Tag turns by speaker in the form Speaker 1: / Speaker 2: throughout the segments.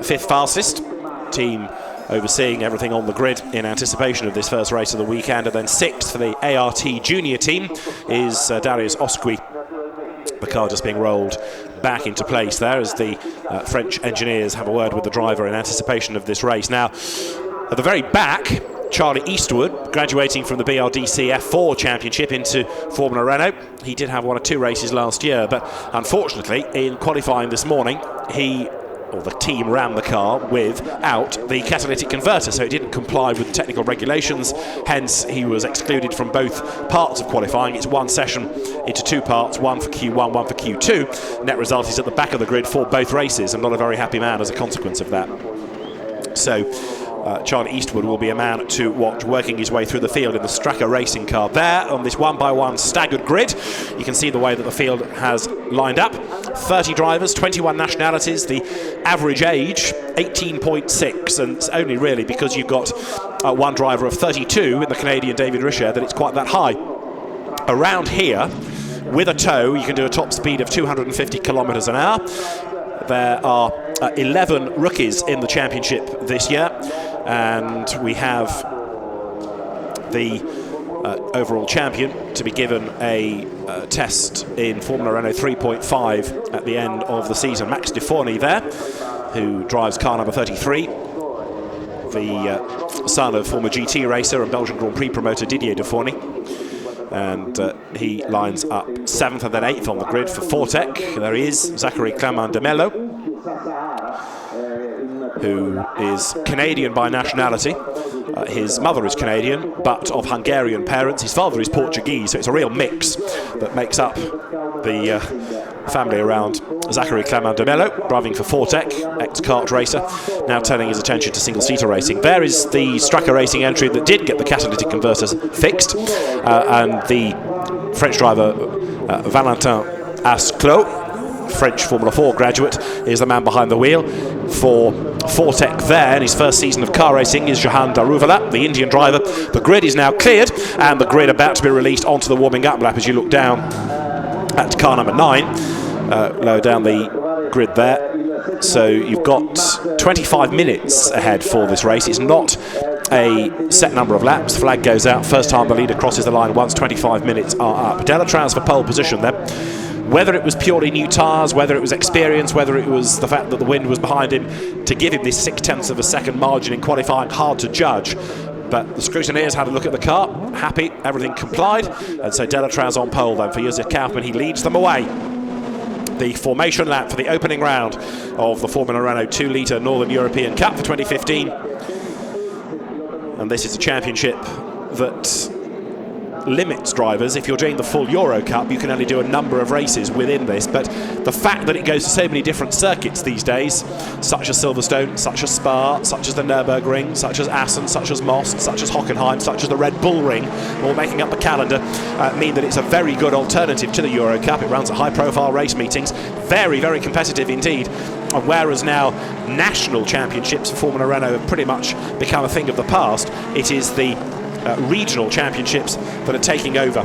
Speaker 1: fifth fastest team, overseeing everything on the grid in anticipation of this first race of the weekend. And then sixth for the ART junior team is Darius Osqui. The car just being rolled back into place there as the French engineers have a word with the driver in anticipation of this race. Now, at the very back, Charlie Eastwood, graduating from the BRDC F4 Championship into Formula Renault. He did have 1 or 2 races last year, but unfortunately, in qualifying this morning, the team ran the car without the catalytic converter, so it didn't comply with the technical regulations. Hence, he was excluded from both parts of qualifying. It's one session into 2 parts, one for Q1, one for Q2. Net result is at the back of the grid for both races, and not a very happy man as a consequence of that. So Charlie Eastwood will be a man to watch, working his way through the field in the Stracker racing car there on this 1x1 staggered grid. You can see the way that the field has lined up. 30 drivers, 21 nationalities, the average age 18.6, and it's only really because you've got one driver of 32 in the Canadian David Richard that it's quite that high. Around here, with a tow, you can do a top speed of 250 kilometers an hour. There are 11 rookies in the championship this year, and we have the overall champion to be given a test in Formula Renault 3.5 at the end of the season. Max Deforny there, who drives car number 33, the son of former GT racer and Belgian Grand Prix promoter Didier Deforny. And he lines up 7th and then 8th on the grid for Fortec. There he is, Zachary Clement de Mello, who is Canadian by nationality. His mother is Canadian, but of Hungarian parents. His father is Portuguese, so it's a real mix that makes up the family around Zachary Clement de Mello, driving for Fortec, ex-kart racer, now turning his attention to single-seater racing. There is the Stracker Racing entry that did get the catalytic converters fixed, and the French driver Valentin Asclot, French Formula 4 graduate, is the man behind the wheel for Fortec there. In his first season of car racing is Johan Daruvala, the Indian driver. The grid is now cleared, and the grid about to be released onto the warming up lap as you look down at car number 9, lower down the grid there. So you've got 25 minutes ahead for this race. It's not a set number of laps. Flag goes out first time the leader crosses the line once 25 minutes are up. Delatraz for pole position there. Whether it was purely new tyres, whether it was experience, whether it was the fact that the wind was behind him to give him this 0.6 of a second margin in qualifying, hard to judge. But the scrutineers had a look at the car, happy, everything complied, and so Delatraz on pole then for Josef Kaufmann. He leads them away. The formation lap for the opening round of the Formula Renault 2-litre Northern European Cup for 2015. And this is a championship that limits drivers. If you're doing the full Euro Cup, you can only do a number of races within this, but the fact that it goes to so many different circuits these days, such as Silverstone, such as Spa, such as the Nürburgring, such as Assen, such as Most, such as Hockenheim, such as the Red Bull Ring, all making up the calendar, mean that it's a very good alternative to the Euro Cup. It runs at high-profile race meetings, very, very competitive indeed. And whereas now national championships for Formula Renault have pretty much become a thing of the past, it is the regional championships that are taking over.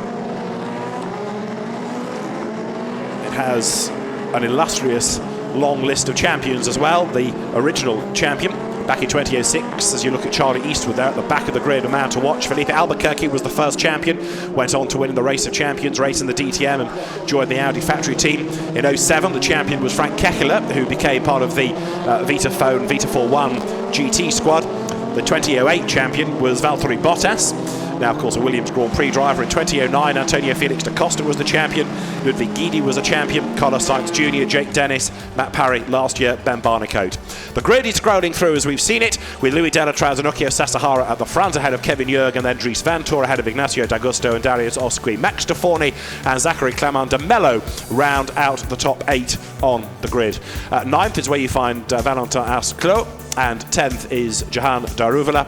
Speaker 1: It has an illustrious long list of champions as well. The original champion back in 2006, as you look at Charlie Eastwood there at the back of the grid, a man to watch. Felipe Albuquerque was the first champion, went on to win the Race of Champions race in the DTM and joined the Audi factory team. In 2007, the champion was Frank Kekela, who became part of the Vitaphone Vita 4-1 GT squad. The 2008 champion was Valtteri Bottas, now of course a Williams Grand Prix driver. In 2009, Antonio Felix da Costa was the champion, Ludwig Guidi was a champion, Carlos Sainz Jr., Jake Dennis, Matt Parry last year, Ben Barnicoat. The grid is scrolling through as we've seen it, with Louis Delatraz and Okio Sasahara at the front ahead of Kevin Jurg, and then Dries Vanthoor ahead of Ignacio D'Agosto and Darius Osqui. Max Deforny and Zachary Clement de Mello round out the top 8 on the grid. 9th is where you find Valentin Asclot, and 10th is Johan Daruvala.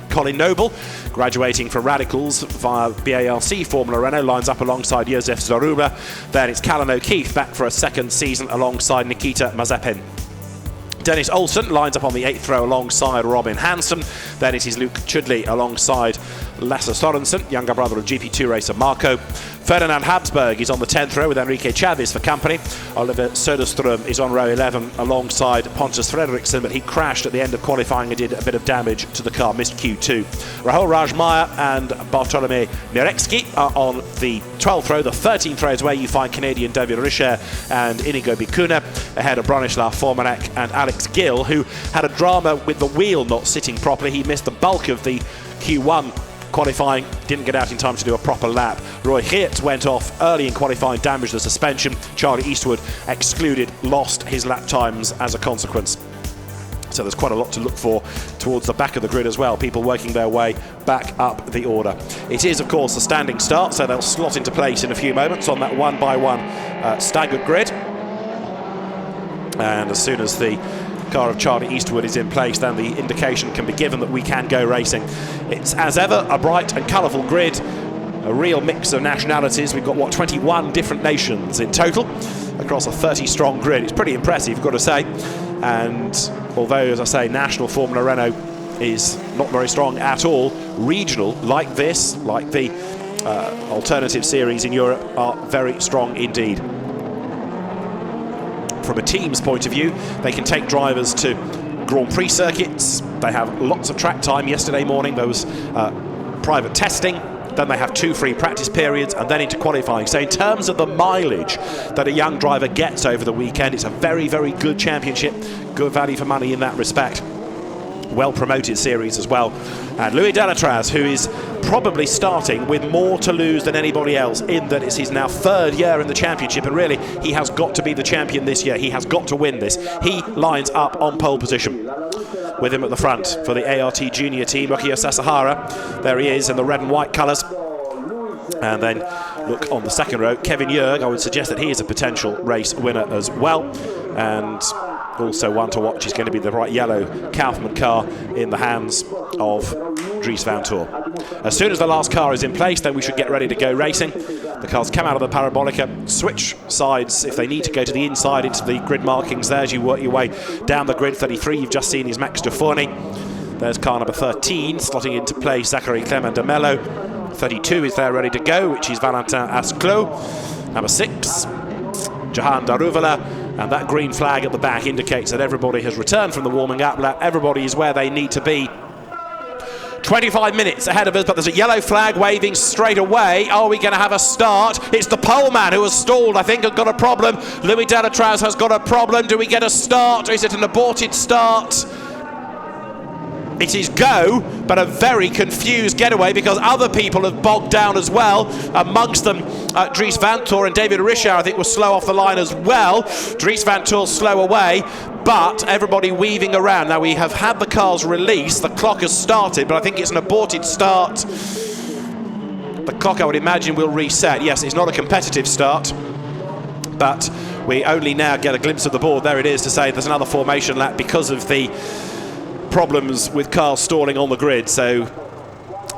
Speaker 1: Colin Noble, graduating from Radicals via BARC Formula Renault, lines up alongside Josef Zaruba. Then it's Callan O'Keefe back for a second season alongside Nikita Mazepin. Dennis Olsen lines up on the 8th row alongside Robin Hansen. Then it is Luke Chudley alongside Lasse Sorensen, younger brother of GP2 racer Marco. Ferdinand Habsburg is on the 10th row with Enrique Chavez for company. Oliver Söderström is on row 11 alongside Pontus Fredriksson, but he crashed at the end of qualifying and did a bit of damage to the car, missed Q2. Rahul Rajmaya and Bartolomé Mirecki are on the 12th row. The 13th row is where you find Canadian David Richer and Inigo Bicuna, ahead of Bronislaw Formanek and Alex Gill, who had a drama with the wheel not sitting properly. He missed the bulk of the Q1 qualifying, didn't get out in time to do a proper lap. Roy Geert went off early in qualifying, damaged the suspension. Charlie Eastwood excluded, lost his lap times as a consequence. So there's quite a lot to look for towards the back of the grid as well, people working their way back up the order. It is, of course, a standing start, so they'll slot into place in a few moments on that one-by-one staggered grid. And as soon as the car of Charlie Eastwood is in place, then the indication can be given that we can go racing. It's, as ever, a bright and colourful grid, a real mix of nationalities. We've got, what, 21 different nations in total across a 30-strong grid. It's pretty impressive, I've got to say. And although, as I say, national Formula Renault is not very strong at all, regional, like this, like the alternative series in Europe, are very strong indeed. From a team's point of view, they can take drivers to Grand Prix circuits. They have lots of track time. Yesterday morning there was private testing, then they have 2 free practice periods, and then into qualifying. So in terms of the mileage that a young driver gets over the weekend, it's a very, very good championship, good value for money in that respect. Well promoted series as well. And Louis Delatraz, who is probably starting with more to lose than anybody else, in that it's his now 3rd year in the championship, and really he has got to be the champion this year. He has got to win this. He lines up on pole position. With him at the front for the ART junior team, Rokio Sasahara. There he is in the red and white colours. And then look on the second row, Kevin Jurg. I would suggest that he is a potential race winner as well. And also one to watch is going to be the bright yellow Kaufman car in the hands of Dries Van Toor. As soon as the last car is in place, then we should get ready to go racing. The cars come out of the parabolica, switch sides if they need to go to the inside into the grid markings there as you work your way down the grid. 33 you've just seen is Max Dufourny. There's car number 13 slotting into place, Zachary Clement de Mello. 32 is there ready to go, which is Valentin Asclot. Number 6, Jahan Daruvala. And that green flag at the back indicates that everybody has returned from the warming up lap. Everybody is where they need to be. 25 minutes ahead of us, but there's a yellow flag waving straight away. Are we going to have a start? It's the pole man who has stalled, I think, has got a problem. Louis Delatraz has got a problem. Do we get a start? Is it an aborted start? It is go, but a very confused getaway because other people have bogged down as well. Amongst them, Dries Van Toor and David Richer, I think, was slow off the line as well. Dries Van Toor slow away, but everybody weaving around. Now, we have had the cars released. The clock has started, but I think it's an aborted start. The clock, I would imagine, will reset. Yes, it's not a competitive start, but we only now get a glimpse of the board. There it is to say there's another formation lap because of the problems with cars stalling on the grid. So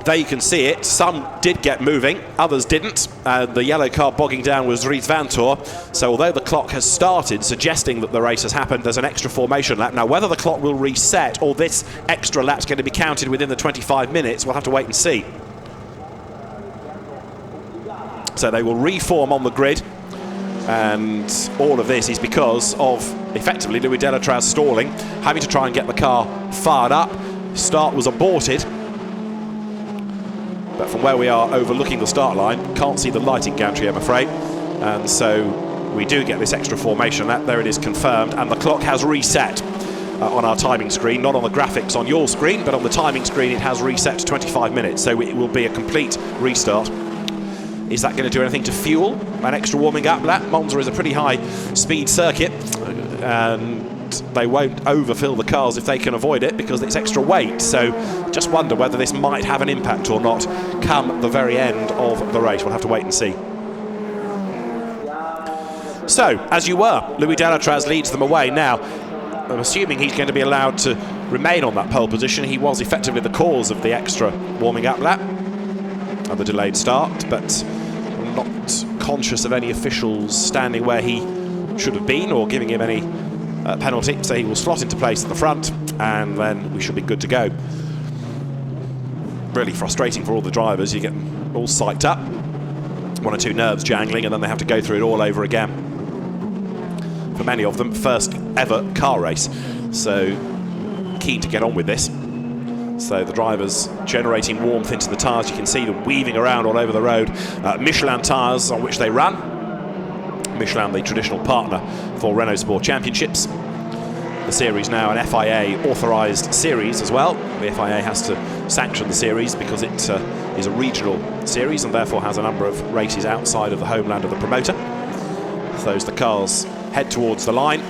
Speaker 1: there you can see it. Some did get moving, others didn't. The yellow car bogging down was Dries Van Toor. So although the clock has started, suggesting that the race has happened, there's an extra formation lap. Now, whether the clock will reset or this extra lap's going to be counted within the 25 minutes, we'll have to wait and see. So they will reform on the grid. And all of this is because of, effectively, Louis Delatraz stalling, having to try and get the car fired up. Start was aborted. But from where we are overlooking the start line, can't see the lighting gantry, I'm afraid. And so we do get this extra formation lap. There it is confirmed. And the clock has reset on our timing screen. Not on the graphics on your screen, but on the timing screen it has reset to 25 minutes. So it will be a complete restart. Is that going to do anything to fuel an extra warming up lap? Monza is a pretty high speed circuit and they won't overfill the cars if they can avoid it because it's extra weight. So just wonder whether this might have an impact or not come the very end of the race. We'll have to wait and see. So, as you were, Louis Delatraz leads them away. Now, I'm assuming he's going to be allowed to remain on that pole position. He was effectively the cause of the extra warming up lap and the delayed start, but I'm not conscious of any officials standing where he should have been or giving him any penalty, so he will slot into place at the front and then we should be good to go. Really frustrating for all the drivers. You get them all psyched up one or two nerves jangling, and then they have to go through it all over again. For many of them, first ever car race, so keen to get on with this. So the drivers generating warmth into the tyres. You can see them weaving around all over the road. Michelin tyres on which they run. Michelin, the traditional partner for Renault Sport Championships. The series now an FIA authorised series as well. The FIA has to sanction the series because it is a regional series and therefore has a number of races outside of the homeland of the promoter. So as the cars head towards the line,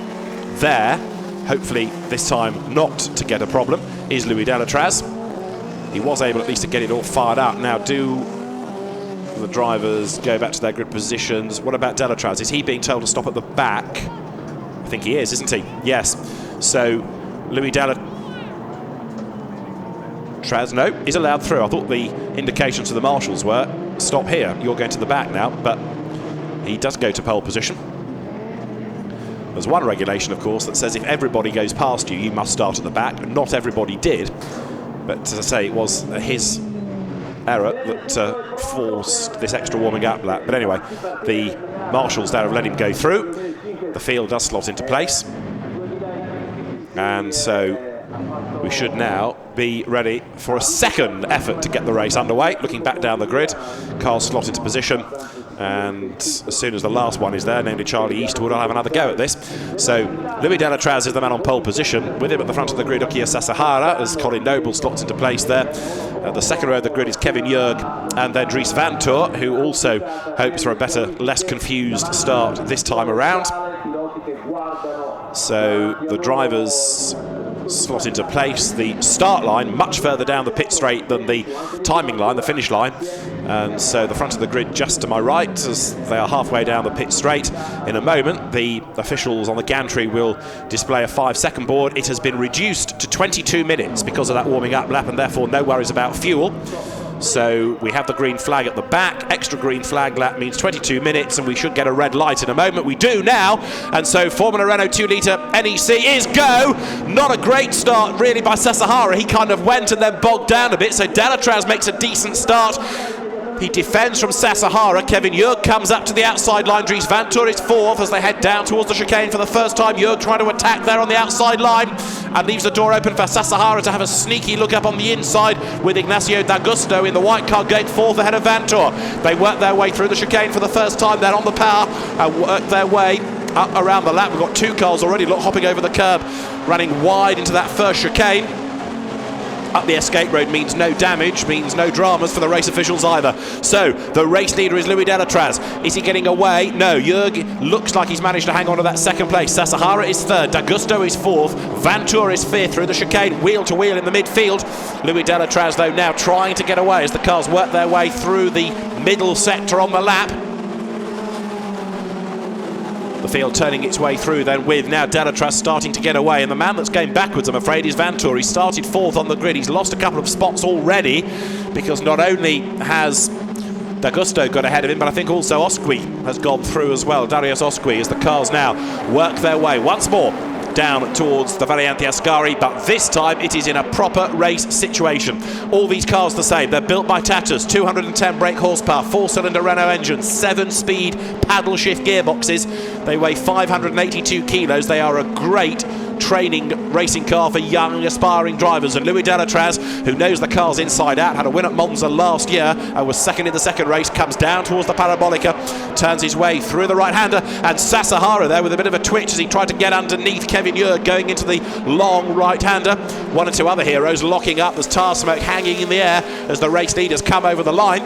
Speaker 1: there, hopefully this time not to get a problem, is Louis Delatraz. He was able at least to get it all fired up. Now do the drivers go back to their grid positions? What about Delatraz? Is he being told to stop at the back? I think he is, isn't he? Yes. So Louis Delatraz, no, is allowed through. I thought the indications to the marshals were, stop here, you're going to the back now, but he does go to pole position. There's one regulation, of course, that says if everybody goes past you, you must start at the back. Not everybody did, but as I say, it was his error that forced this extra warming up lap. But anyway, the marshals there have let him go through. The field does slot into place, and so we should now be ready for a second effort to get the race underway. Looking back down the grid, cars slot into position, and as soon as the last one is there, namely Charlie Eastwood, I'll have another go at this. So Louis Delatraz is the man on pole position. With him at the front of the grid, Ukiya Sasahara, as Colin Noble slots into place there. At the second row of the grid is Kevin Jurg, and then Dries Vanthoor, who also hopes for a better, less confused start this time around. So the drivers slot into place. The start line much further down the pit straight than the timing line, the finish line, and so the front of the grid just to my right as they are halfway down the pit straight. In a moment the officials on the gantry will display a 5-second board. It has been reduced to 22 minutes because of that warming up lap, and therefore no worries about fuel. So we have the green flag at the back. Extra green flag lap means 22 minutes, and we should get a red light in a moment. We do now, and so Formula Renault 2-litre NEC is go. Not a great start really by Sasahara. He kind of went and then bogged down a bit, so Delatraz makes a decent start. He defends from Sasahara. Kevin Jurg comes up to the outside line. Dries Vanthoor is fourth as they head down towards the chicane for the first time. Jurg trying to attack there on the outside line and leaves the door open for Sasahara to have a sneaky look up on the inside with Ignacio D'Agusto in the white car gate fourth ahead of Vanthoor. They work their way through the chicane for the first time. They're on the power and work their way up around the lap. We've got two cars already hopping over the curb, running wide into that first chicane. Up the escape road means no damage, means no dramas for the race officials either. So the race leader is Louis Delatraz. Is he getting away? No. Jurg looks like he's managed to hang on to that second place. Sasahara is third. D'Agusto is fourth. Vanthoor is fifth through the chicane, wheel to wheel in the midfield. Louis Delatraz, though, now trying to get away as the cars work their way through the middle sector on the lap. The field turning its way through then with now Delatraz starting to get away, and the man that's going backwards, I'm afraid, is Vanthoor. He started fourth on the grid. He's lost a couple of spots already because not only has D'Agusto got ahead of him, but I think also Osqui has gone through as well. Darius Osqui, as the cars now work their way once more down towards the Variante Ascari, but this time it is in a proper race situation. All these cars the same. They're built by Tatus, 210 brake horsepower, 4-cylinder Renault engines, 7-speed paddle shift gearboxes. They weigh 582 kilos. They are a great training racing car for young aspiring drivers, and Louis Delatraz, who knows the cars inside out, had a win at Monza last year and was second in the second race, comes down towards the Parabolica, turns his way through the right-hander, and Sasahara there with a bit of a twitch as he tried to get underneath Kevin Jurg going into the long right-hander. One or two other heroes locking up. There's tar smoke hanging in the air as the race leaders come over the line.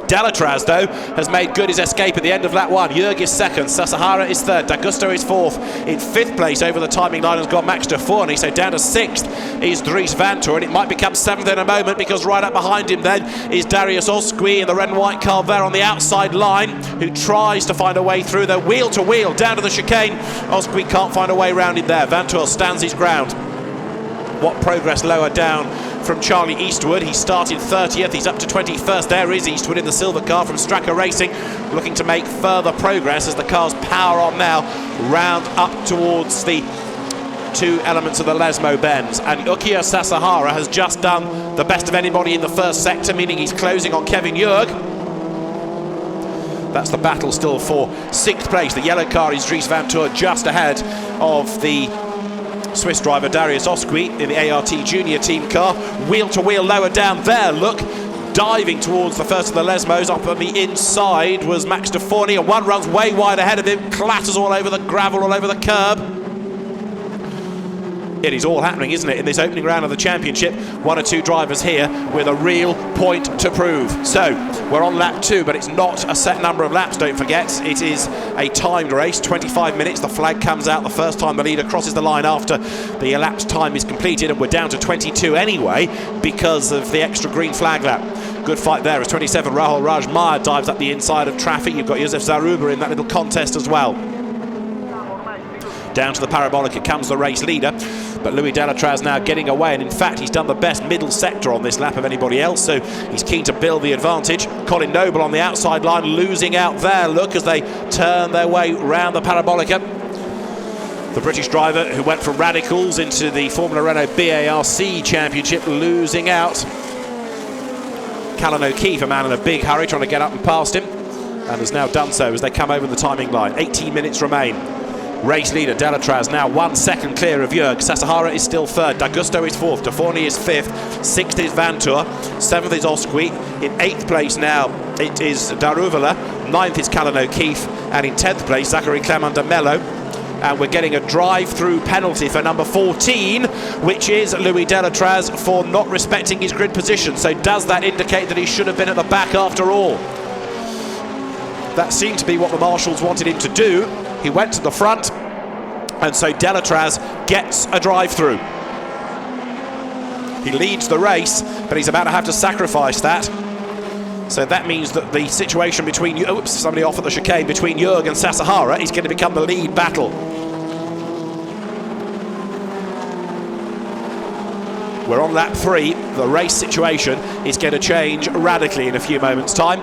Speaker 1: Delatraz, though, has made good his escape at the end of lap one. Jurg is second, Sasahara is third, D'Agusto is fourth. In fifth place over the timing line has gone Max de Fourny, so down to sixth is Dries Vanthoor, and it might become seventh in a moment because right up behind him then is Darius Osqui in the red and white car there on the outside line, who tries to find a way through the wheel to wheel down to the chicane. Osqui can't find a way round it there. Vanthoor stands his ground. What progress lower down from Charlie Eastwood. He started 30th, he's up to 21st. There is Eastwood in the silver car from Straka Racing, looking to make further progress as the cars power on now, round up towards the two elements of the Lesmo bends. And Ukiya Sasahara has just done the best of anybody in the first sector, meaning he's closing on Kevin Jurg. That's the battle still for 6th place. The yellow car is Dries Van Toor, just ahead of the Swiss driver Darius Osqui in the ART Junior team car. Wheel to wheel lower down there, look. Diving towards the first of the Lesmos. Up on the inside was Max de Forny, and one runs way wide ahead of him, clatters all over the gravel, all over the curb. It is all happening, isn't it, in this opening round of the championship? 1 or 2 drivers here with a real point to prove. So, we're on lap 2, but it's not a set number of laps, don't forget. It is a timed race, 25 minutes. The flag comes out the first time the leader crosses the line after the elapsed time is completed, and we're down to 22 anyway because of the extra green flag lap. Good fight there as 27 Rahul Rajmaya dives up the inside of traffic. You've got Josef Zaruba in that little contest as well. Down to the parabolic it comes the race leader, but Louis Delatraz now getting away, and in fact he's done the best middle sector on this lap of anybody else, so he's keen to build the advantage. Colin Noble on the outside line losing out there, look, as they turn their way round the parabolica. The British driver who went from Radicals into the Formula Renault BARC Championship losing out. Callan O'Keefe, a man in a big hurry, trying to get up and past him, and has now done so as they come over the timing line. 18 minutes remain. Race leader Delatraz now 1 second clear of Jörg. Sasahara is still 3rd. D'Agusto is 4th. De Forny is 5th. 6th is Van Toor. 7th is Osqui. In 8th place now it is Daruvala. 9th is Callan O'Keefe. And in 10th place Zachary Clement de Mello. And we're getting a drive-through penalty for number 14, which is Louis Delatraz for not respecting his grid position. So does that indicate that he should have been at the back after all? That seemed to be what the marshals wanted him to do. He went to the front, and so Delatraz gets a drive-through. He leads the race, but he's about to have to sacrifice that. So that means that the situation between, somebody off at the chicane, between Jörg and Sasahara is going to become the lead battle. We're on lap 3. The race situation is going to change radically in a few moments' time.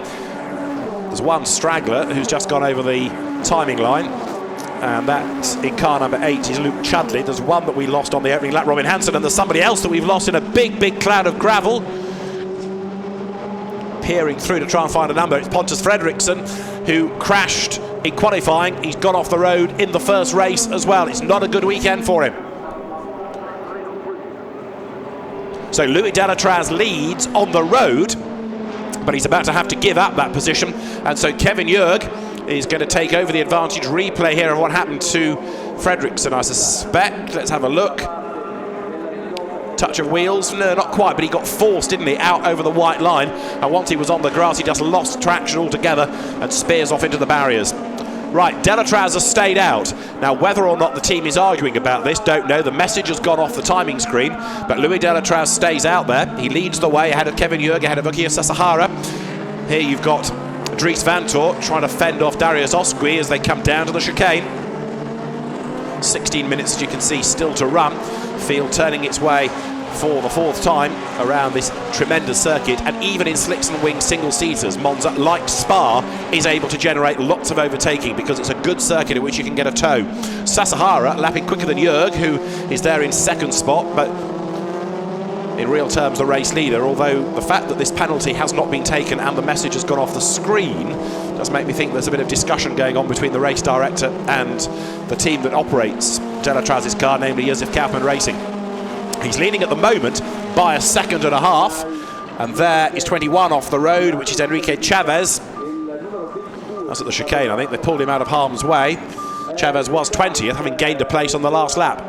Speaker 1: There's one straggler who's just gone over the timing line, and that in car number 8 is Luke Chudley. There's one that we lost on the opening lap, Robin Hansen, and there's somebody else that we've lost in a big cloud of gravel. Peering through to try and find a number, it's Pontus Fredriksson, who crashed in qualifying. He's got off the road in the first race as well. It's not a good weekend for him. So Louis Delatraz leads on the road, but he's about to have to give up that position, and so Kevin Jörg is going to take over the advantage. Replay here of what happened to Fredriksson, I suspect. Let's have a look. Touch of wheels, no, not quite, but he got forced, didn't he, out over the white line, and once he was on the grass he just lost traction altogether and spears off into the barriers. Right, Delatraz has stayed out. Now, whether or not the team is arguing about this, don't know. The message has gone off the timing screen, but Louis Delatraz stays out there. He leads the way ahead of Kevin Jörg, ahead of Ukiya Sasahara. Here you've got Dries Van Toor trying to fend off Darius Osqui as they come down to the chicane. 16 minutes, as you can see, still to run. Field turning its way for the 4th time around this tremendous circuit, and even in slicks and wing single-seaters, Monza, like Spa, is able to generate lots of overtaking because it's a good circuit in which you can get a tow. Sasahara lapping quicker than Jörg, who is there in 2nd spot, but in real terms the race leader, although the fact that this penalty has not been taken and the message has gone off the screen does make me think there's a bit of discussion going on between the race director and the team that operates Delatraz's car, namely Josef Kaufmann Racing. He's leading at the moment by 1.5 seconds, and there is 21 off the road, which is Enrique Chavez. That's at the chicane, I think. They pulled him out of harm's way. Chavez was 20th, having gained a place on the last lap.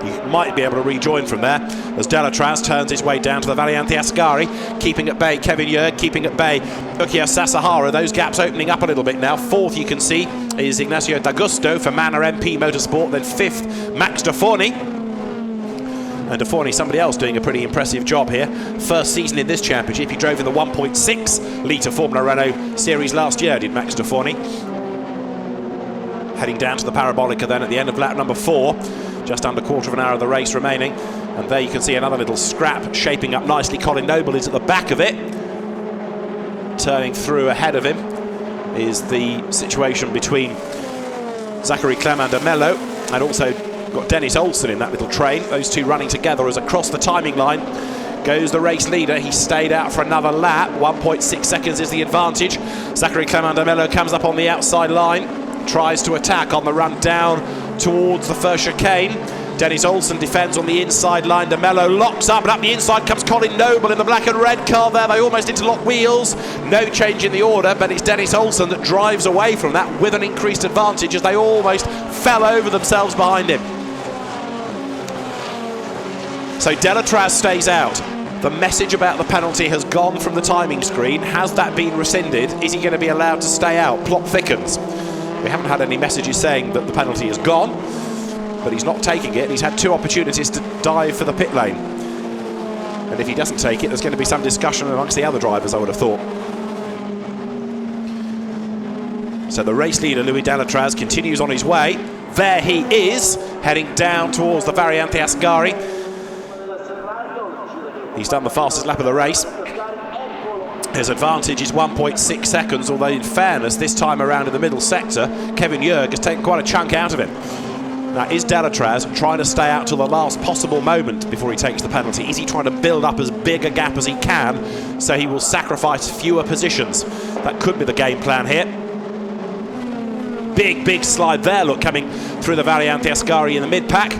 Speaker 1: He might be able to rejoin from there as Delatraz turns his way down to the Valiante Ascari, keeping at bay Kevin Jörg, keeping at bay Ukiya Sasahara. Those gaps opening up a little bit now. 4th, you can see, is Ignacio D'Agusto for Manor MP Motorsport. Then 5th, Max de Forny. And de Forny, somebody else doing a pretty impressive job here. First season in this championship, he drove in the 1.6 litre Formula Renault series last year, did Max de Forny. Heading down to the Parabolica then at the end of lap number 4. Just under 1/4 of an hour of the race remaining, and there you can see another little scrap shaping up nicely. Colin Noble is at the back of it. Turning through ahead of him is the situation between Zachary Clement de Mello and also got Dennis Olsen in that little train. Those two running together as across the timing line Goes the race leader. He stayed out for another lap. 1.6 seconds is the advantage. Zachary Clement de Mello comes up on the outside line. Tries to attack on the run down towards the first chicane. Dennis Olsen defends on the inside line. De Mello locks up, and up the inside comes Colin Noble in the black and red car there. They almost interlock wheels. No change in the order, but it's Dennis Olsen that drives away from that with an increased advantage as they almost fell over themselves behind him. So Delatraz stays out. The message about the penalty has gone from the timing screen. Has that been rescinded? Is he going to be allowed to stay out? Plot thickens. We haven't had any messages saying that the penalty is gone, but he's not taking it. He's had 2 opportunities to dive for the pit lane. And if he doesn't take it, there's going to be some discussion amongst the other drivers, I would have thought. So the race leader, Louis Delatraz, continues on his way. There he is, heading down towards the Variante Ascari. He's done the fastest lap of the race. His advantage is 1.6 seconds, although in fairness, this time around in the middle sector, Kevin Jurg has taken quite a chunk out of him. Now, is Delatraz trying to stay out till the last possible moment before he takes the penalty? Is he trying to build up as big a gap as he can so he will sacrifice fewer positions? That could be the game plan here. Big slide there, look, coming through the Variante Ascari in the mid-pack.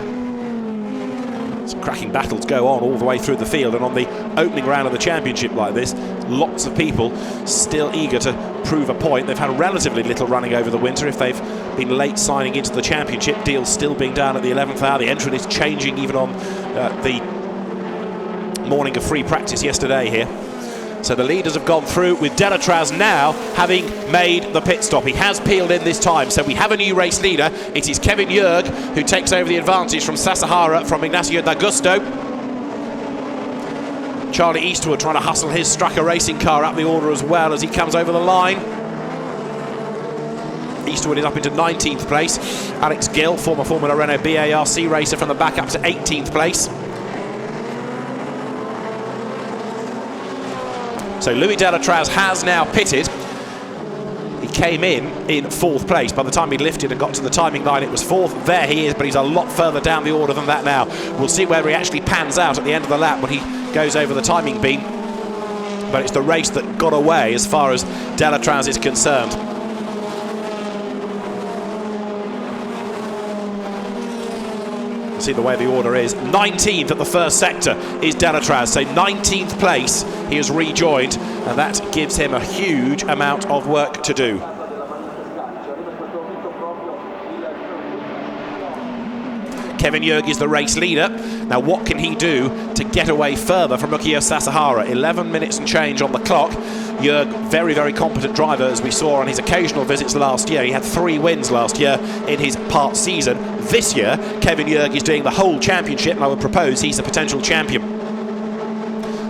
Speaker 1: Some cracking battles go on all the way through the field, and on the opening round of the championship like this, lots of people still eager to prove a point. They've had relatively little running over the winter. If they've been late signing into the championship, deals still being down at the 11th hour. The entrant is changing even on the morning of free practice yesterday here. So the leaders have gone through, with Delatraz now having made the pit stop. He has peeled in this time, so we have a new race leader. It is Kevin Jurg who takes over the advantage from Sasahara, from Ignacio D'Agusto. Charlie Eastwood trying to hustle his Strucker racing car up the order as well as he comes over the line. Eastwood is up into 19th place. Alex Gill, former Formula Renault BARC racer, from the back up to 18th place. So Louis Delatraz has now pitted. He came in 4th place. By the time he lifted and got to the timing line, it was 4th. There he is, but he's a lot further down the order than that now. We'll see whether he actually pans out at the end of the lap when he goes over the timing beam. But it's the race that got away as far as Delatraz is concerned. See the way the order is. 19th at the first sector is Delatraz, so 19th place he has rejoined, and that gives him a huge amount of work to do. Kevin Jurg is the race leader. Now what can he do to get away further from Mukio Sasahara? 11 minutes and change on the clock. Jurg, very competent driver, as we saw on his occasional visits last year. He had 3 wins last year in his part season. This year, Kevin Jurg is doing the whole championship, and I would propose he's a potential champion.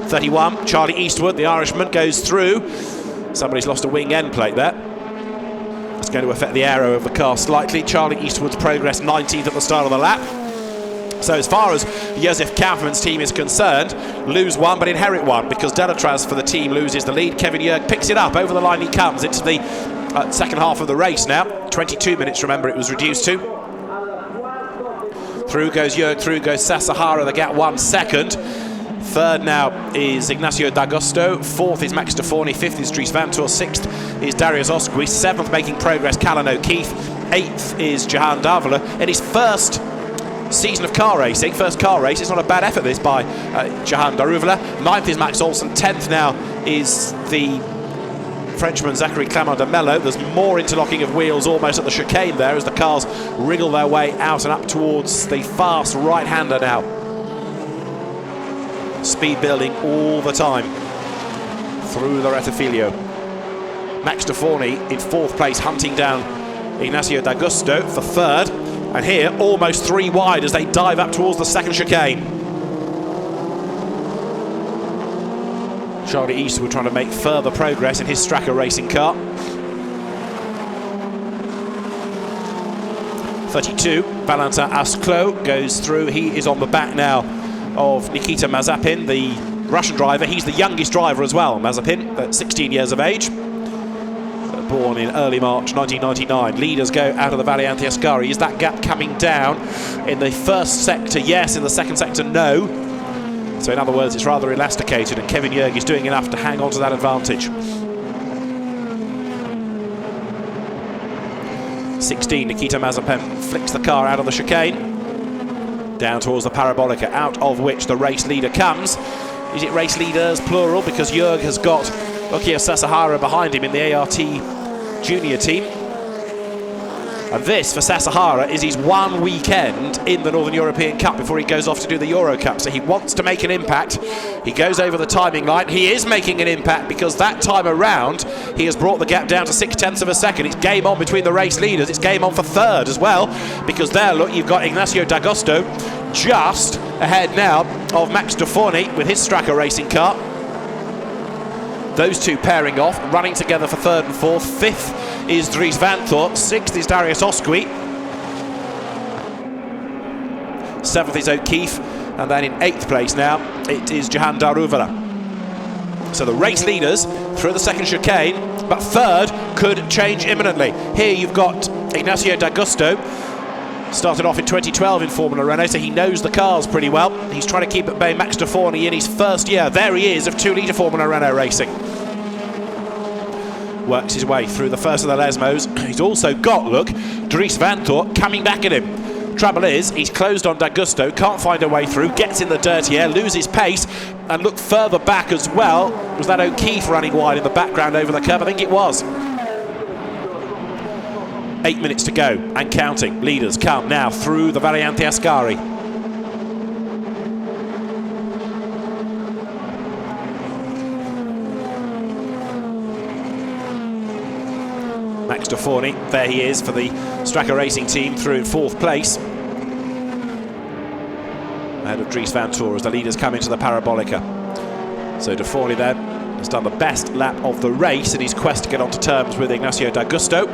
Speaker 1: 31, Charlie Eastwood, the Irishman, goes through. Somebody's lost a wing end plate there. It's going to affect the aero of the car slightly. Charlie Eastwood's progress 19th at the start of the lap. So as far as Josef Kaufmann's team is concerned, lose one but inherit one, because Delatraz for the team loses the lead. Kevin Jurg picks it up. Over the line he comes into the second half of the race now. 22 minutes, remember, it was reduced to. Through goes Jurg, through goes Sasahara. The gap 1 second. Third now is Ignacio D'Agusto. 4th is Max Stefani. 5th is Dries Van Toor. 6th is Darius Osquist. 7th making progress, Callan O'Keefe. 8th is Jahan Davila. In his first season of car racing, first car race, it's not a bad effort this by Jahan Daruvla. 9th is Max Olsen. 10th now is the Frenchman Zachary Clement de Mello. There's more interlocking of wheels almost at the chicane there as the cars wriggle their way out and up towards the fast right-hander now. Speed building all the time through the Rettifilio. Max Stefani in 4th place, hunting down Ignacio D'Agusto for 3rd. And here, almost 3 wide as they dive up towards the second chicane. Charlie Eastwood trying to make further progress in his Strucker racing car. 32, Valentin Asclot goes through. He is on the back now of Nikita Mazepin, the Russian driver. He's the youngest driver as well, Mazepin, at 16 years of age. Born in early March 1999. Leaders go out of the Variante Ascari. Is that gap coming down in the first sector? Yes. In the second sector, no. So in other words, it's rather elasticated, and Kevin Jörg is doing enough to hang on to that advantage. 16, Nikita Mazepin flicks the car out of the chicane, down towards the Parabolica, out of which the race leader comes. Is it race leaders, plural, because Jörg has got Ukio Sasahara behind him in the ART junior team. And this, for Sasahara, is his one weekend in the Northern European Cup before he goes off to do the Euro Cup. So he wants to make an impact. He goes over the timing line. He is making an impact, because that time around, he has brought the gap down to 0.6 of a second. It's game on between the race leaders. It's game on for third as well, because there, look, you've got Ignacio D'Agosto just ahead now of Max Duforny with his Straka racing car. Those two pairing off, running together for third and fourth. Fifth is Dries Vanthoor. Sixth is Darius Osqui. Seventh is O'Keefe. And then in eighth place now, it is Jehan Daruvara. So the race leaders through the second chicane, but third could change imminently. Here you've got Ignacio D'Agosto. Started off in 2012 in Formula Renault, so he knows the cars pretty well. He's trying to keep at bay Max Duforny in his first year. There he is, of 2-litre Formula Renault racing. Works his way through the first of the Lesmos. He's also got, look, Dries Vanthoor coming back at him. Trouble is, he's closed on D'Agosto, can't find a way through, gets in the dirty air, loses pace, and look further back as well. Was that O'Keefe running wide in the background over the curve? I think it was. 8 minutes to go and counting. Leaders come now through the Variante Ascari. Max Duforny, there he is for the Straka Racing team, through in fourth place. Ahead of Dries Vanthoor as the leaders come into the Parabolica. So Duforny then has done the best lap of the race in his quest to get onto terms with Ignacio D'Agosto.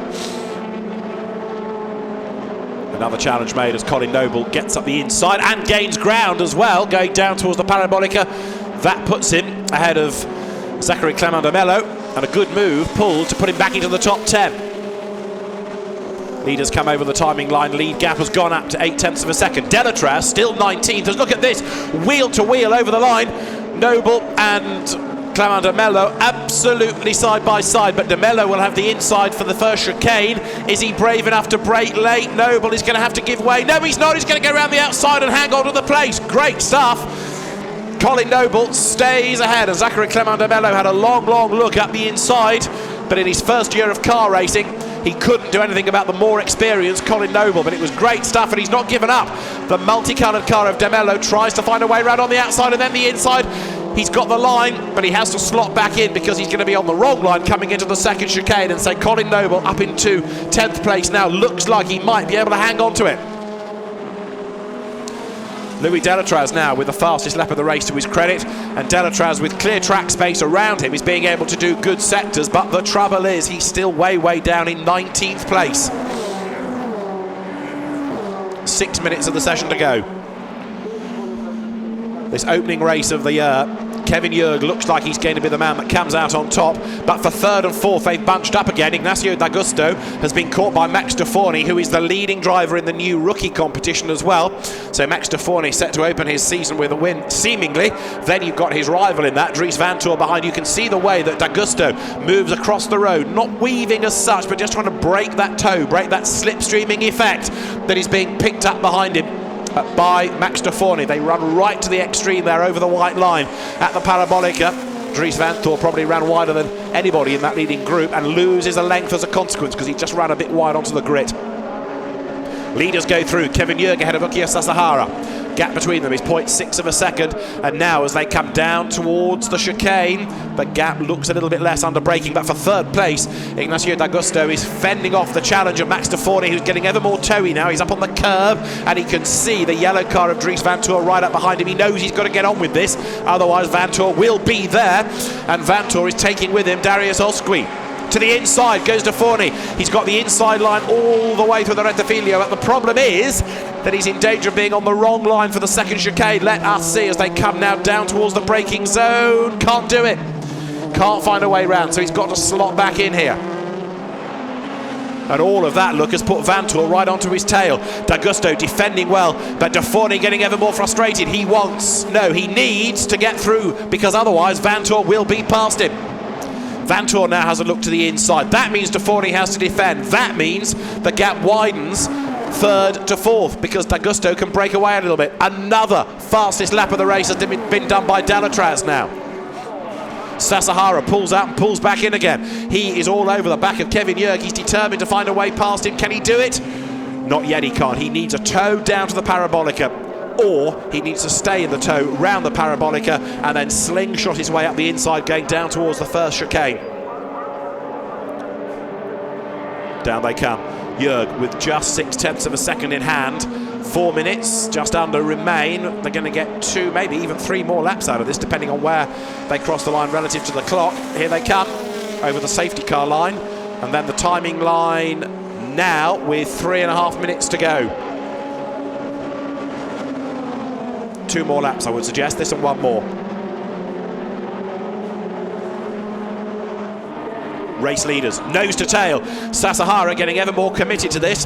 Speaker 1: Another challenge made as Colin Noble gets up the inside and gains ground as well, going down towards the Parabolica. That puts him ahead of Zachary Clement de Mello, and a good move pulled to put him back into the top 10. Leaders come over the timing line. Lead gap has gone up to 0.8 of a second. Delatraz still 19th. Look at this, wheel to wheel over the line. Noble and Clement de Mello absolutely side by side, but de Mello will have the inside for the first chicane. Is he brave enough to brake late? Noble is going to have to give way. No, he's not. He's going to go around the outside and hang on to the place. Great stuff. Colin Noble stays ahead, and Zachary Clement de Mello had a long look up the inside, but in his first year of car racing, he couldn't do anything about the more experienced Colin Noble, but it was great stuff, and he's not given up. The multicoloured car of de Mello tries to find a way around on the outside and then the inside. He's got the line, but he has to slot back in because he's going to be on the wrong line coming into the second chicane. And so Colin Noble up into 10th place now. Looks like he might be able to hang on to it. Louis Delatraz now with the fastest lap of the race to his credit, and Delatraz with clear track space around him is being able to do good sectors, but the trouble is he's still way down in 19th place. 6 minutes of the session to go. This opening race of the year, Kevin Jörg looks like he's going to be the man that comes out on top, but for third and fourth they've bunched up again. Ignacio D'Agosto has been caught by Max Duforny, who is the leading driver in the new rookie competition as well. So Max Duforny set to open his season with a win, seemingly. Then you've got his rival in that, Dries Vanthoor, behind. You can see the way that D'Agosto moves across the road, not weaving as such, but just trying to break that toe, break that slipstreaming effect that is being picked up behind him by Max Duforny. They run right to the extreme there over the white line at the Parabolica. Dries Vanthoor probably ran wider than anybody in that leading group and loses a length as a consequence because he just ran a bit wide onto the grid. Leaders go through. Kevin Jörg ahead of Ukio Sasahara. Gap between them is 0.6 of a second, and now as they come down towards the chicane, the gap looks a little bit less under braking, but for third place, Ignacio D'Agosto is fending off the challenge of Max Duforny, who's getting ever more toey now. He's up on the curb, and he can see the yellow car of Dries Vanthoor right up behind him. He knows he's got to get on with this, otherwise Vanthoor will be there, and Vanthoor is taking with him Darius Osqui. To the inside goes Duforny. He's got the inside line all the way through the Rettifilio, but the problem is that he's in danger of being on the wrong line for the second chicane. Let us see as they come now down towards the braking zone. Can't do it. Can't find a way round, so he's got to slot back in here. And all of that, look, has put Vantor right onto his tail. D'Agusto defending well, but De Forny getting ever more frustrated. He needs to get through, because otherwise Vantor will be past him. Vantor now has a look to the inside. That means De Forny has to defend. That means the gap widens third to fourth, because D'Agusto can break away a little bit. Another fastest lap of the race has been done by Delatraz now. Sasahara pulls out and pulls back in again. He is all over the back of Kevin Jurg. He's determined to find a way past him. Can he do it? Not yet, he can't. He needs a toe down to the Parabolica, or he needs to stay in the toe round the Parabolica and then slingshot his way up the inside, going down towards the first chicane. Down they come. Jurg with just 0.6 of a second in hand. 4 minutes just under remain. They're going to get 2, maybe even 3 more laps out of this, depending on where they cross the line relative to the clock. Here they come over the safety car line, and then the timing line now with 3.5 minutes to go. 2 more laps, I would suggest, this and 1 more. Race leaders, nose to tail. Sasahara getting ever more committed to this.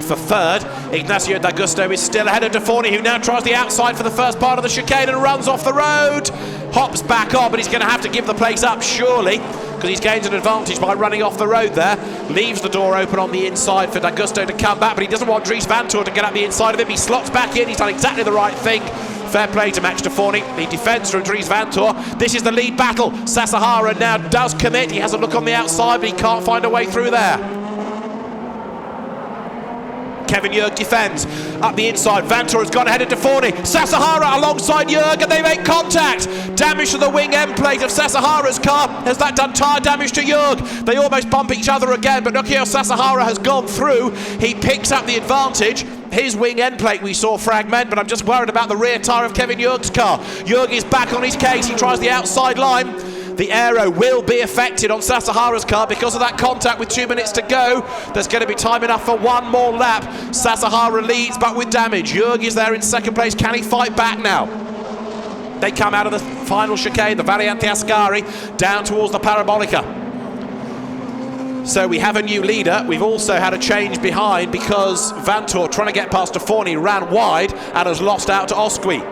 Speaker 1: For third, Ignacio D'Agusto is still ahead of De Forny, who now tries the outside for the first part of the chicane and runs off the road. Hops back on, but he's going to have to give the place up, surely, because he's gained an advantage by running off the road there. Leaves the door open on the inside for D'Agusto to come back, but he doesn't want Dries Vantor to get up the inside of him. He slots back in. He's done exactly the right thing. Fair play to Max De Forny. He defends from Dries Vantor. This is the lead battle. Sasahara now does commit. He has a look on the outside, but he can't find a way through there. Kevin Jurg defends up the inside. Vantor has gone ahead of De Forny. Sasahara alongside Jurg, and they make contact. Damage to the wing end plate of Sasahara's car. Has that done tyre damage to Jurg? They almost bump each other again, but Nokia Sasahara has gone through. He picks up the advantage. His wing end plate we saw fragment, but I'm just worried about the rear tyre of Kevin Jurg's car. Jurg is back on his case. He tries the outside line. The aero will be affected on Sasahara's car because of that contact with 2 minutes to go. There's going to be time enough for 1 more lap. Sasahara leads, but with damage. Jurg is there in second place. Can he fight back now? They come out of the final chicane, the Variante Ascari, down towards the Parabolica. So we have a new leader. We've also had a change behind because Vantor, trying to get past De Forny, ran wide and has lost out to Osqui.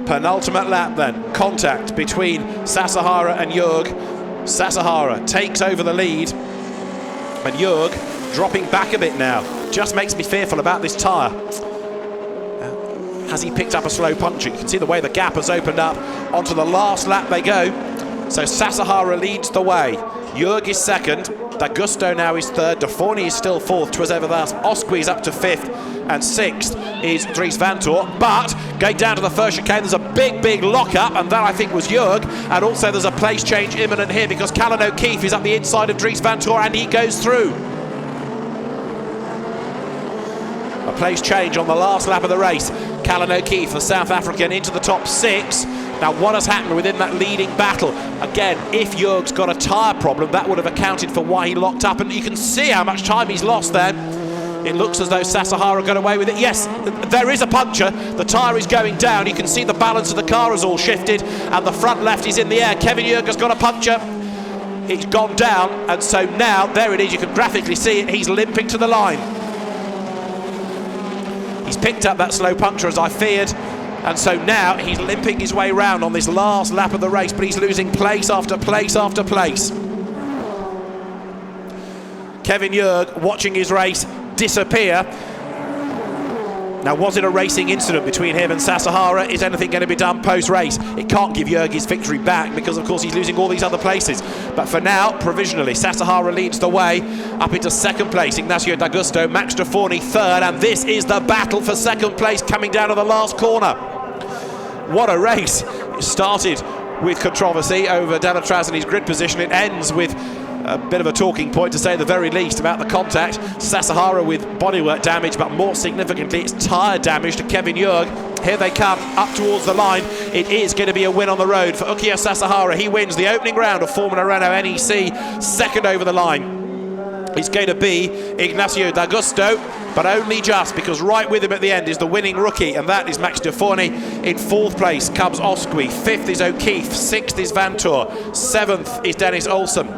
Speaker 1: Penultimate lap then, contact between Sasahara and Jurg. Sasahara takes over the lead, and Jurg dropping back a bit now. Just makes me fearful about this tyre. Has he picked up a slow puncture? You can see the way the gap has opened up. Onto the last lap they go. So Sasahara leads the way. Jurg is second. D'Agusto now is third. De Forny is still fourth. 'Twas ever thus. Osqui is up to fifth. And sixth is Dries Vantor. But going down to the first chicane, there's a big lock-up, and that I think was Jurg. And also there's a place change imminent here because Callan O'Keefe is up the inside of Dries Vantor, and he goes through. A place change on the last lap of the race. Callan O'Keefe, the South African, into the top 6. Now, what has happened within that leading battle? Again, if Jurg's got a tyre problem, that would have accounted for why he locked up, and you can see how much time he's lost there. It looks as though Sasahara got away with it. Yes, there is a puncture. The tyre is going down. You can see the balance of the car has all shifted, and the front left is in the air. Kevin Jurg has got a puncture. It's gone down, and so now, there it is. You can graphically see it. He's limping to the line. He's picked up that slow puncture, as I feared. And so now he's limping his way round on this last lap of the race, but he's losing place after place after place. Kevin Jurg watching his race disappear. Now, was it a racing incident between him and Sasahara? Is anything going to be done post-race? It can't give Jurg his victory back because, of course, he's losing all these other places. But for now, provisionally, Sasahara leads the way up into second place. Ignacio D'Agusto, Max De Forny third, and this is the battle for second place coming down to the last corner. What a race. It started with controversy over Delatraz and his grid position. It ends with a bit of a talking point, to say the very least, about the contact. Sasahara with bodywork damage, but more significantly, it's tyre damage to Kevin Jurg. Here they come, up towards the line. It is going to be a win on the road for Ukiyo Sasahara. He wins the opening round of Formula Renault NEC, second over the line. It's going to be Ignacio D'Agusto, but only just, because right with him at the end is the winning rookie, and that is Max De Forny. In fourth place comes Osqui, fifth is O'Keefe, sixth is Vantor, seventh is Dennis Olsen.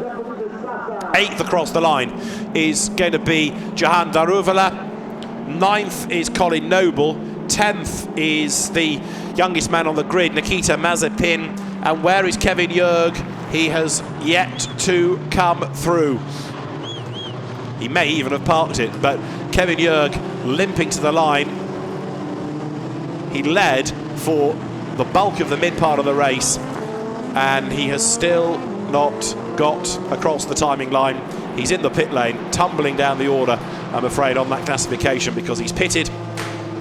Speaker 1: 8th across the line is going to be Jahan Daruvala. 9th is Colin Noble. 10th is the youngest man on the grid, Nikita Mazepin. And where is Kevin Jurg? He has yet to come through. He may even have parked it, but Kevin Jurg limping to the line. He led for the bulk of the mid part of the race, and he has still not got across the timing line. He's in the pit lane, tumbling down the order, I'm afraid, on that classification, because he's pitted,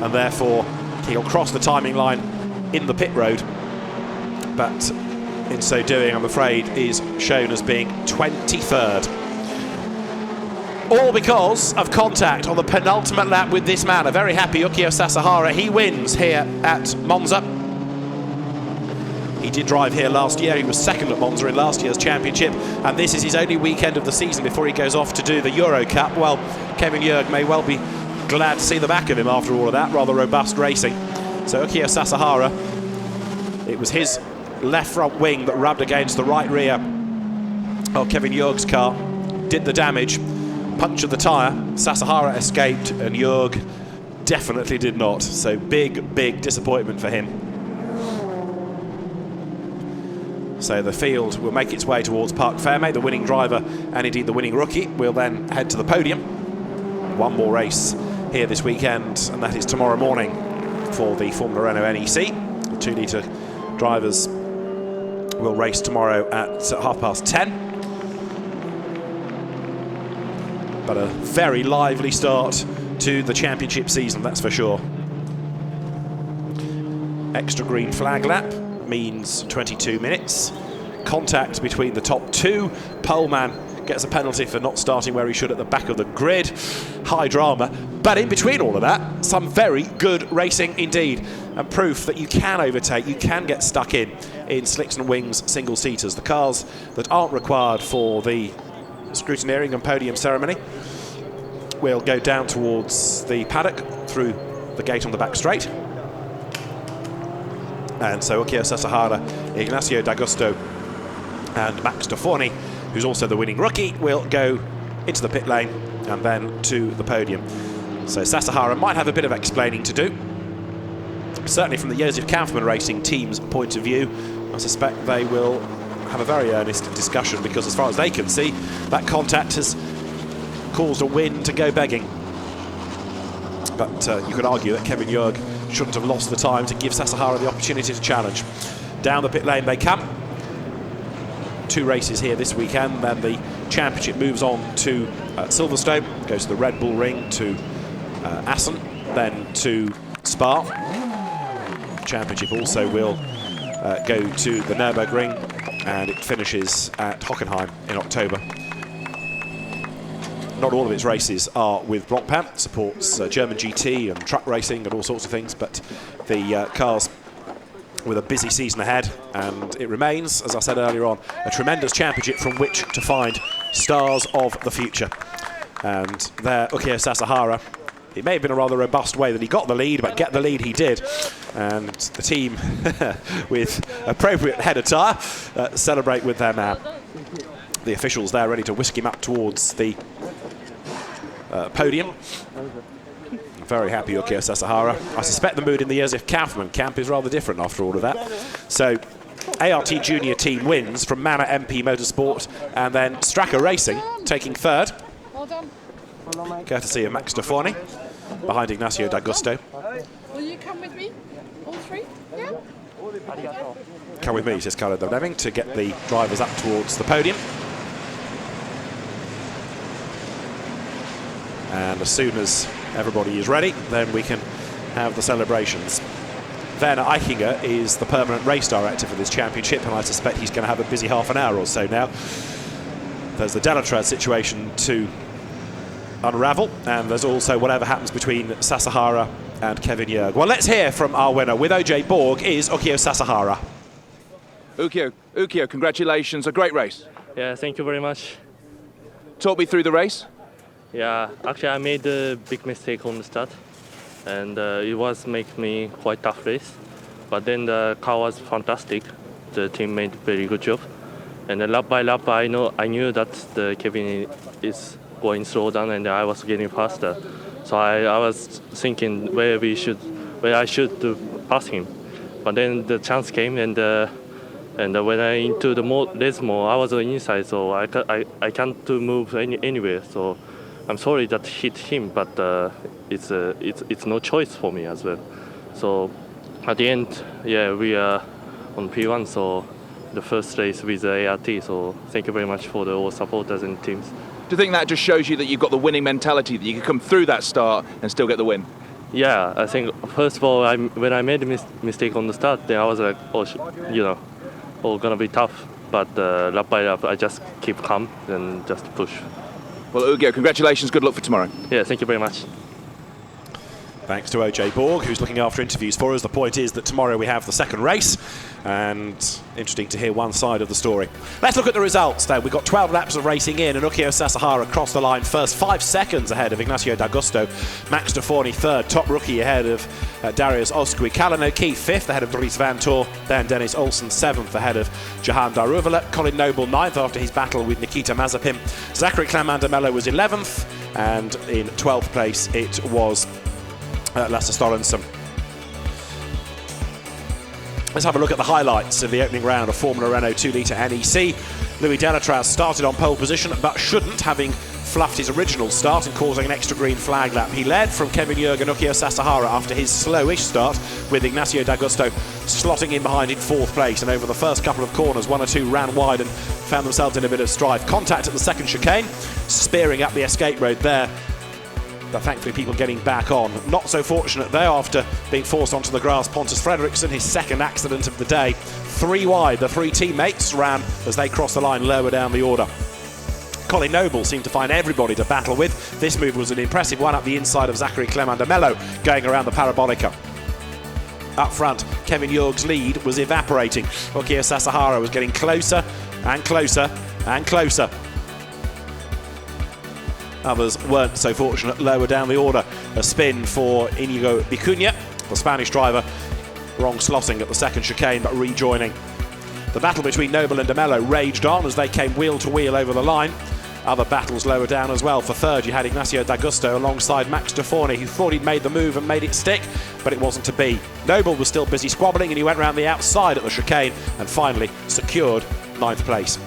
Speaker 1: and therefore he'll cross the timing line in the pit road, but in so doing, I'm afraid, is shown as being 23rd. All because of contact on the penultimate lap with this man. A very happy Yukio Sasahara. He wins here at Monza. He did drive here last year. He was second at Monza in last year's championship, and this is his only weekend of the season before he goes off to do the Euro Cup. Well, Kevin Jurg may well be glad to see the back of him after all of that rather robust racing. So Yukio Sasahara, it was his left front wing that rubbed against the right rear of Kevin Jurg's car, did the damage. Punctured the tyre. Sasahara escaped, and Jurg definitely did not. So big disappointment for him. So the field will make its way towards Parc Fermé. The winning driver, and indeed the winning rookie, will then head to the podium. One more race here this weekend, and that is tomorrow morning for the Formula Renault NEC. The 2-litre drivers will race tomorrow at 10:30. But a very lively start to the championship season, that's for sure. Extra green flag lap means 22 minutes. Contact between the top two. Poleman gets a penalty for not starting where he should at the back of the grid. High drama. But in between all of that, some very good racing indeed. And proof that you can overtake, you can get stuck in slicks and wings single-seaters. The cars that aren't required for the scrutineering and podium ceremony will go down towards the paddock through the gate on the back straight. And so Yukio Sasahara, Ignacio D'Agosto and Max Stefani, who's also the winning rookie, will go into the pit lane and then to the podium. So Sasahara might have a bit of explaining to do. Certainly from the Josef Kaufmann Racing team's point of view, I suspect they will have a very earnest discussion, because as far as they can see, that contact has caused a win to go begging. But you could argue that Kevin Jurg shouldn't have lost the time to give Sasahara the opportunity to challenge. Down the pit lane they come. 2 races here this weekend, then the championship moves on to Silverstone, goes to the Red Bull Ring, to Assen, then to Spa. Championship also will go to the Nürburgring, and it finishes at Hockenheim in October. Not all of its races are with Blancpain. Supports German GT and truck racing and all sorts of things, but the cars with a busy season ahead, and it remains, as I said earlier on, a tremendous championship from which to find stars of the future. And there, Yukio Sasahara, it may have been a rather robust way that he got the lead, but get the lead he did. And the team, with appropriate head of tyre, celebrate with their man. The officials there ready to whisk him up towards the podium. Very happy Yukio Sasahara. I suspect the mood in the Josef Kaufmann camp is rather different after all of that. So ART Junior team wins from Manor MP Motorsport, and then Stracker Racing taking 3rd.
Speaker 2: Well done.
Speaker 1: Courtesy of Max Stefani, behind Ignacio D'Agosto.
Speaker 2: Will you come with me? All 3? Yeah?
Speaker 1: Come with me, says Carlo Deming, to get the drivers up towards the podium. And as soon as everybody is ready, then we can have the celebrations. Werner Eichinger is the permanent race director for this championship, and I suspect he's going to have a busy half an hour or so now. There's the Delatrade situation to unravel, and there's also whatever happens between Sasahara and Kevin Jurg. Well, let's hear from our winner. With OJ Borg is Yukio Sasahara.
Speaker 3: Yukio, congratulations, a great race.
Speaker 4: Yeah, thank you very much.
Speaker 3: Talk me through the race.
Speaker 4: Yeah, actually I made a big mistake on the start, and it was making me quite tough race. But then the car was fantastic. The team made a very good job, And then lap by lap, I knew that the Kevin is going slow down, and I was getting faster. So I was thinking where I should pass him. But then the chance came, and when I into the race mode, I was inside, so I can't move anywhere. So I'm sorry that hit him, but it's no choice for me as well. So at the end, yeah, we are on P1, so the first race with the ART. So thank you very much for all supporters and teams.
Speaker 3: Do you think that just shows you that you've got the winning mentality, that you can come through that start and still get the win?
Speaker 4: Yeah, I think first of all, when I made a mistake on the start, then I was like, gonna be tough. But lap by lap, I just keep calm and just push.
Speaker 3: Well, Ugo, congratulations. Good luck for tomorrow.
Speaker 4: Yeah, thank you very much.
Speaker 1: Thanks to OJ Borg, who's looking after interviews for us. The point is that tomorrow we have the second race, and interesting to hear one side of the story. Let's look at the results then. We've got 12 laps of racing in, and Ukio Sasahara crossed the line first, 5 seconds ahead of Ignacio D'Agosto. Max Stefani third, top rookie ahead of Darius Oskwi. Callan O'Keefe fifth ahead of Dries Van Tor. Then Dennis Olsen seventh ahead of Jahan Daruvala. Colin Noble ninth after his battle with Nikita Mazepin. Zachary Clement de Mello was 11th, and in 12th place it was Lasse Storensen. Let's have a look at the highlights of the opening round of Formula Renault 2-litre NEC. Louis Delatraz started on pole position, but shouldn't, having fluffed his original start and causing an extra green flag lap. He led from Kevin Jurgen Ukio Sasahara after his slowish start, with Ignacio D'Agosto slotting in behind in 4th place. And over the first couple of corners, 1 or 2 ran wide and found themselves in a bit of strife. Contact at the second chicane, spearing up the escape road there. But thankfully people getting back on. Not so fortunate though after being forced onto the grass. Pontus Fredriksson, his second accident of the day. 3 wide, the 3 teammates ran as they crossed the line lower down the order. Colin Noble seemed to find everybody to battle with. This move was an impressive one up the inside of Zachary Clement de Mello, going around the Parabolica. Up front, Kevin Jorg's lead was evaporating. Ukio Sasahara was getting closer and closer and closer. Others weren't so fortunate lower down the order. A spin for Inigo Vicuña, the Spanish driver, wrong slotting at the second chicane but rejoining. The battle between Noble and De Mello raged on as they came wheel to wheel over the line. Other battles lower down as well. For third you had Ignacio D'Agosto alongside Max Stefani, who thought he'd made the move and made it stick, but it wasn't to be. Noble was still busy squabbling and he went round the outside at the chicane and finally secured 9th place.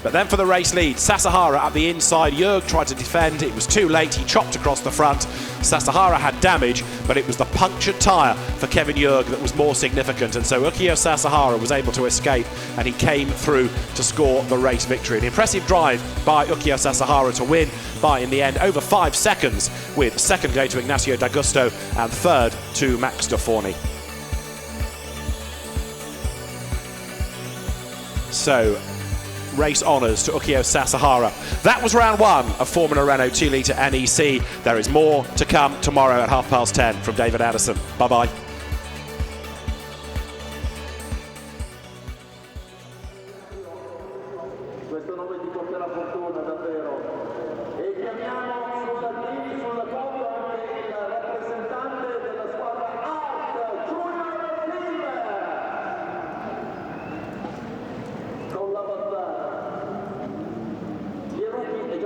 Speaker 1: But then for the race lead, Sasahara at the inside. Jurg tried to defend, it was too late, he chopped across the front. Sasahara had damage, but it was the punctured tyre for Kevin Jurg that was more significant, and so Ukio Sasahara was able to escape and he came through to score the race victory. An impressive drive by Ukio Sasahara to win by, in the end, over 5 seconds, with second going to Ignacio D'Agosto and third to Max Stefani. So, race honours to Ukio Sasahara. That was round 1 of Formula Renault 2-litre NEC. There is more to come tomorrow at 10:30 from David Addison. Bye-bye.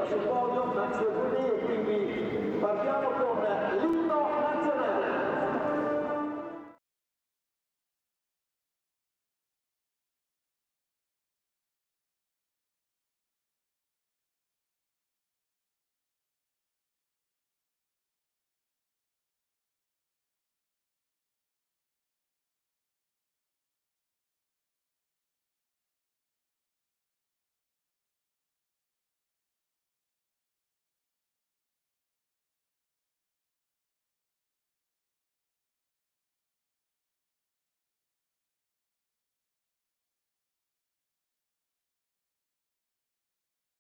Speaker 5: Sul podio, Max